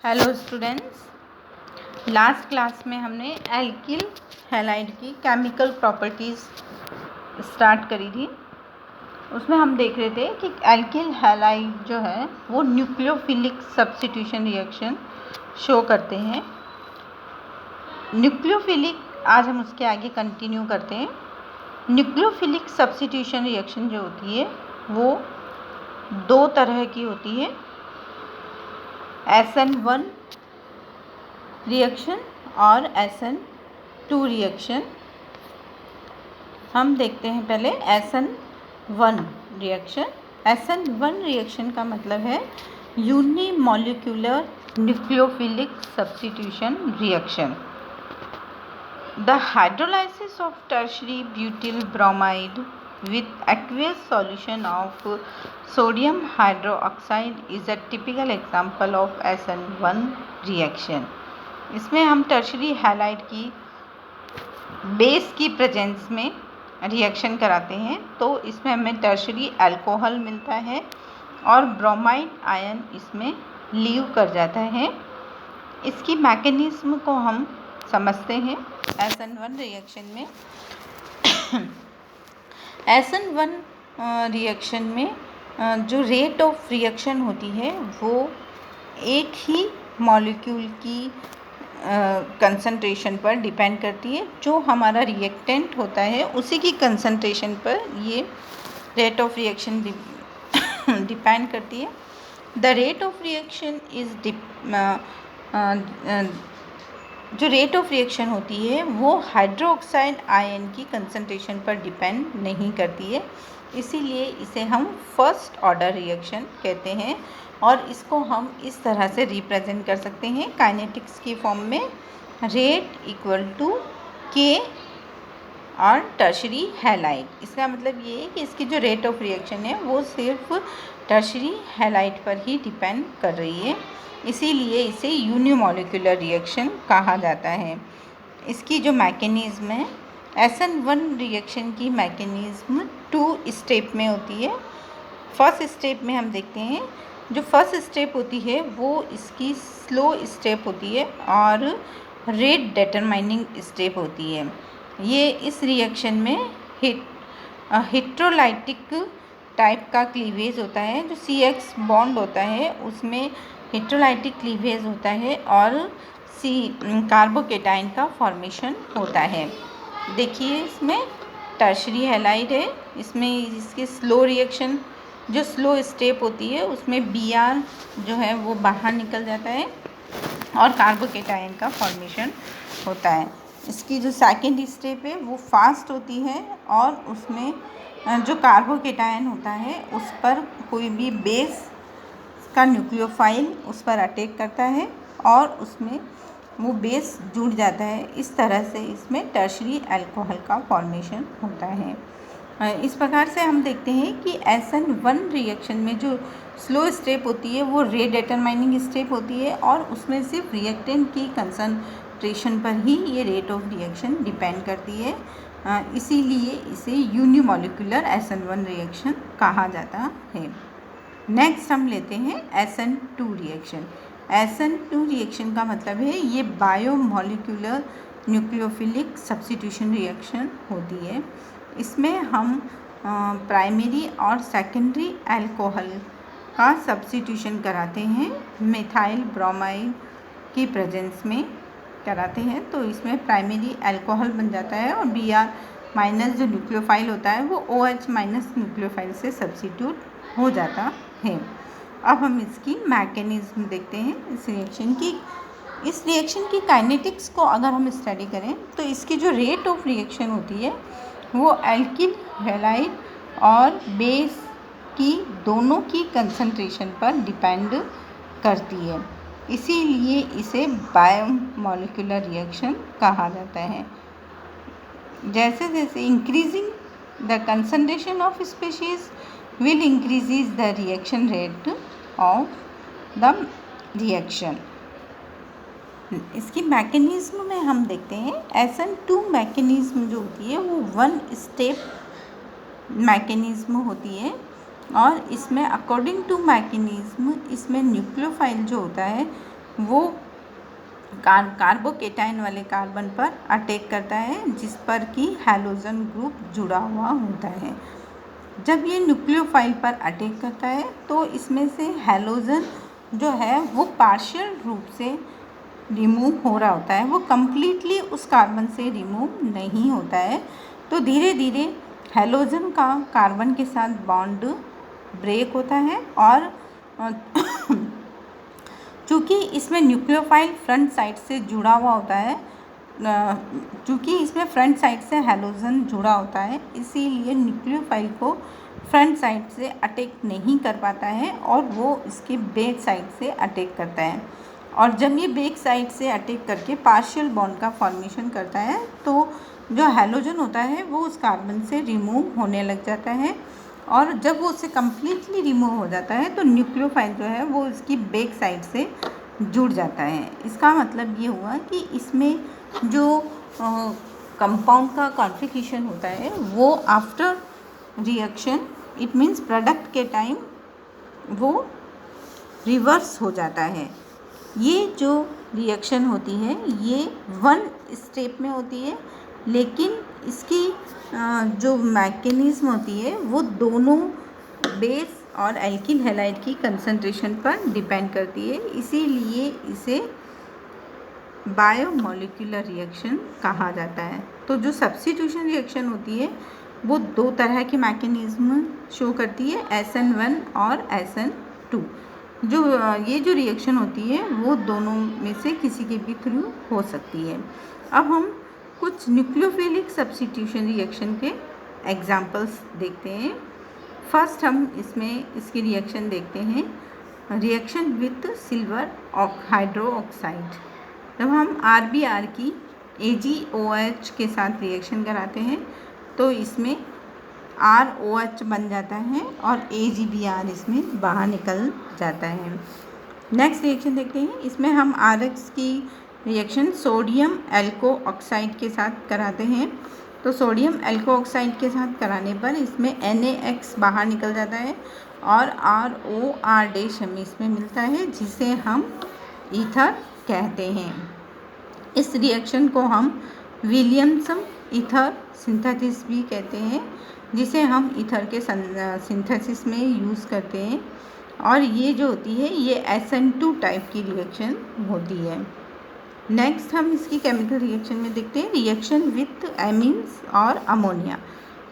Hello students, last class में हमने alkyl halide की केमिकल प्रॉपर्टीज़ स्टार्ट करी थी। उसमें हम देख रहे थे कि एल्किल हैलाइड जो है वो न्यूक्लियोफिलिक सब्स्टिट्यूशन रिएक्शन शो करते हैं। न्यूक्लियोफिलिक आज हम उसके आगे कंटिन्यू करते हैं। न्यूक्लियोफिलिक सब्स्टिट्यूशन रिएक्शन जो होती है वो दो तरह की होती है, SN1 रिएक्शन और SN2 रिएक्शन। हम देखते हैं पहले SN1 रिएक्शन। SN1 रिएक्शन का मतलब है unimolecular nucleophilic substitution reaction. The hydrolysis of tertiary butyl bromide with aqueous solution of sodium hydroxide is a typical example of SN1 reaction। इसमें हम टर्शरी हैलाइड की बेस की प्रेजेंस में reaction कराते हैं, तो इसमें हमें टर्शरी अल्कोहल मिलता है और ब्रोमाइड आयन इसमें लीव कर जाता है। इसकी मैकेनिज्म को हम समझते हैं। SN1 रिएक्शन में SN1 रिएक्शन में जो रेट ऑफ रिएक्शन होती है वो एक ही मॉलिक्यूल की कंसंट्रेशन पर डिपेंड करती है। जो हमारा रिएक्टेंट होता है उसी की कंसंट्रेशन पर ये रेट ऑफ रिएक्शन डिपेंड करती है। The rate of reaction is जो रेट ऑफ रिएक्शन होती है वो हाइड्रोक्साइड आयन की कंसंट्रेशन पर डिपेंड नहीं करती है, इसीलिए इसे हम फर्स्ट ऑर्डर रिएक्शन कहते हैं। और इसको हम इस तरह से रिप्रेजेंट कर सकते हैं काइनेटिक्स की फॉर्म में, रेट इक्वल टू के और टर्शरी हैलाइड। इसका मतलब ये है कि इसकी जो रेट ऑफ रिएक्शन है वो सिर्फ टर्शरी हैलाइड पर ही डिपेंड कर रही है, इसीलिए इसे यूनिमॉलिक्यूलर रिएक्शन कहा जाता है। इसकी जो मैकेनिज्म है, SN1 रिएक्शन की मैकेनिज्म 2 स्टेप में होती है। फर्स्ट स्टेप में हम देखते हैं, जो फर्स्ट स्टेप होती है वो इसकी स्लो स्टेप होती है और रेट डिटरमाइनिंग स्टेप होती है। ये इस रिएक्शन में हेट्रोलाइटिक टाइप का क्लीवेज होता है। जो CX बॉन्ड होता है उसमें हेट्रोलाइटिक क्लीवेज होता है और कार्बोकेटाइन का फॉर्मेशन होता है। देखिए इसमें टर्शरी हैलाइड है, इसमें इसकी स्लो रिएक्शन जो स्लो स्टेप होती है उसमें Br जो है वो बाहर निकल जाता है और कार्बोकेटाइन का फॉर्मेशन होता है। इसकी जो सेकेंड स्टेप है वो फास्ट होती है और उसमें जो कार्बोकेटाइन होता है उस पर कोई भी बेस का न्यूक्लियोफाइल उस पर अटैक करता है और उसमें वो बेस जुड़ जाता है। इस तरह से इसमें टर्शरी अल्कोहल का फॉर्मेशन होता है। इस प्रकार से हम देखते हैं कि SN1 रिएक्शन में जो स्लो स्टेप होती है वो रेट डिटरमाइनिंग स्टेप होती है और उसमें सिर्फ रिएक्टेंट की कंसंट्रेशन पर ही ये रेट ऑफ रिएक्शन डिपेंड करती है, इसीलिए इसे यूनिमॉलिक्यूलर SN1 रिएक्शन कहा जाता है। नेक्स्ट हम लेते हैं SN2 रिएक्शन। SN2 रिएक्शन का मतलब है ये बायोमॉलिक्यूलर न्यूक्लियोफिलिक सब्स्टिट्यूशन रिएक्शन होती है। इसमें हम प्राइमरी और सेकेंडरी अल्कोहल का सब्स्टिट्यूशन कराते हैं, मिथाइल ब्रोमाइड की प्रेजेंस में कराते हैं, तो इसमें प्राइमरी अल्कोहल बन जाता है और Br माइनस जो न्यूक्लियोफाइल होता है वो OH माइनस न्यूक्लियोफाइल से सब्स्टिट्यूट हो जाता है। अब हम इसकी मैकेनिज्म देखते हैं इस रिएक्शन की। इस रिएक्शन की काइनेटिक्स को अगर हम स्टडी करें तो इसकी जो रेट ऑफ रिएक्शन होती है वो एल्किल हैलाइड और बेस की दोनों की कंसंट्रेशन पर डिपेंड करती है, इसीलिए इसे बायोमॉलिक्यूलर रिएक्शन कहा जाता है। जैसे जैसे increasing the concentration of species will increases the reaction rate of the reaction। इसकी मैकेनिज्म में हम देखते हैं SN2 मैकेनिज्म जो होती है वो 1 स्टेप मैकेनिज्म होती है और इसमें अकॉर्डिंग टू मैकेनिज्म इसमें न्यूक्लियोफाइल जो होता है वो कार्बोकेटाइन वाले कार्बन पर अटैक करता है जिस पर कि हैलोजन ग्रुप जुड़ा हुआ होता है। जब ये न्यूक्लियोफाइल पर अटैक करता है तो इसमें से हैलोजन जो है वो पार्शियल रूप से रिमूव हो रहा होता है, वो कम्प्लीटली उस कार्बन से रिमूव नहीं होता है। तो धीरे धीरे हैलोजन का कार्बन के साथ बॉन्ड ब्रेक होता है और चूँकि इसमें न्यूक्लियोफाइल फ्रंट साइड से जुड़ा हुआ होता है, चूँकि इसमें फ्रंट साइड से हैलोजन जुड़ा होता है, इसीलिए न्यूक्लियोफाइल को फ्रंट साइड से अटैक नहीं कर पाता है और वो इसके बैक साइड से अटैक करता है। और जब ये बैक साइड से अटैक करके पार्शियल बॉन्ड का फॉर्मेशन करता है तो जो हैलोजन होता है वो उस कार्बन से रिमूव होने लग जाता है, और जब वो उससे कम्प्लीटली रिमूव हो जाता है तो न्यूक्लियोफाइल जो है वो इसकी बैक साइड से जुड़ जाता है। इसका मतलब ये हुआ कि इसमें जो कंपाउंड का कॉन्फ़िगरेशन होता है वो after reaction, it means product के टाइम, वो रिवर्स हो जाता है। ये जो रिएक्शन होती है ये वन स्टेप में होती है, लेकिन इसकी जो मैकेनिज़्म होती है वो दोनों बेस और एल्किल हैलाइड की कंसंट्रेशन पर डिपेंड करती है, इसीलिए इसे बायोमोलिकुलर रिएक्शन कहा जाता है। तो जो सब्स्टिट्यूशन रिएक्शन होती है वो दो तरह की मैकेनिज़्म शो करती है, SN1 और SN2। ये जो रिएक्शन होती है वो दोनों में से किसी के भी थ्रू हो सकती है। अब हम कुछ न्यूक्लियोफिलिक सब्स्टिट्यूशन रिएक्शन के एग्जांपल्स देखते हैं। फर्स्ट हम इसकी रिएक्शन देखते हैं, रिएक्शन विथ सिल्वर हाइड्रोक्साइड। जब हम RBr की AgOH के साथ रिएक्शन कराते हैं तो इसमें ROH बन जाता है और AgBr इसमें बाहर निकल जाता है। नेक्स्ट रिएक्शन देखते हैं, इसमें हम RX की रिएक्शन सोडियम एल्को ऑक्साइड के साथ कराते हैं। तो सोडियम एल्को ऑक्साइड के साथ कराने पर इसमें NaX बाहर निकल जाता है और ROR- हमें इसमें मिलता है जिसे हम ईथर कहते हैं। इस रिएक्शन को हम विलियमसन ईथर सिंथेसिस भी कहते हैं, जिसे हम ईथर के सिंथेसिस में यूज़ करते हैं, और ये जो होती है ये SN2 टाइप की रिएक्शन होती है। नेक्स्ट हम इसकी केमिकल रिएक्शन में देखते हैं, रिएक्शन विथ एमीन्स और अमोनिया।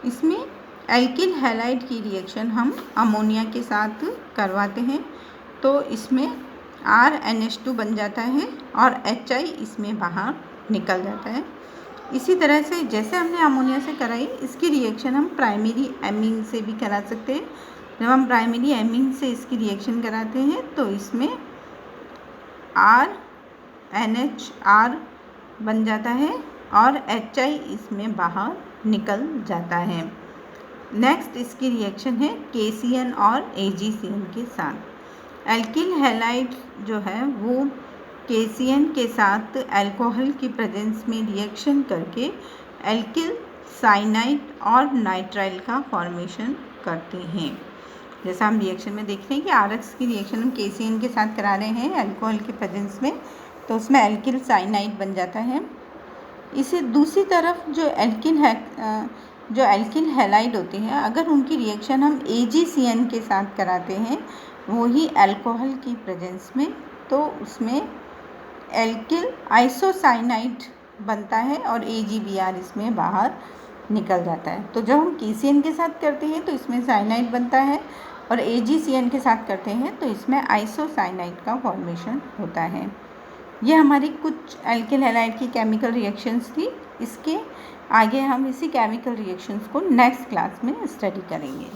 इसमें एल्किल हैलाइड की रिएक्शन हम अमोनिया के साथ करवाते हैं तो इसमें RNH2 बन जाता है और HI इसमें बाहर निकल जाता है। इसी तरह से जैसे हमने अमोनिया से कराई, इसकी रिएक्शन हम प्राइमरी एमीन से भी करा सकते हैं। जब हम प्राइमरी एमीन से इसकी रिएक्शन कराते हैं तो इसमें RNHR बन जाता है और HI इसमें बाहर निकल जाता है। नेक्स्ट इसकी रिएक्शन है KCN और AgCN के साथ। एल्किल हैलाइड जो है वो KCN के साथ अल्कोहल की प्रेजेंस में रिएक्शन करके एल्किल साइनाइड और नाइट्राइल का फॉर्मेशन करते हैं। जैसा हम रिएक्शन में देख रहे हैं कि RX की रिएक्शन हम KCN के साथ करा रहे हैं अल्कोहल के प्रेजेंस में, तो उसमें एल्किल साइनाइड बन जाता है। इसे दूसरी तरफ जो एल्किल हैलाइड होती हैं, अगर उनकी रिएक्शन हम AgCN के साथ कराते हैं वही अल्कोहल की प्रेजेंस में, तो उसमें एल्किल आइसोसाइनाइड बनता है और AgBr इसमें बाहर निकल जाता है। तो जब हम KCN के साथ करते हैं तो इसमें साइनाइड बनता है और AgCN के साथ करते हैं तो इसमें आइसोसाइनाइड का फॉर्मेशन होता है। ये हमारी कुछ एल्किल हैलाइड की केमिकल रिएक्शंस थी। इसके आगे हम इसी केमिकल रिएक्शंस को नेक्स्ट क्लास में स्टडी करेंगे।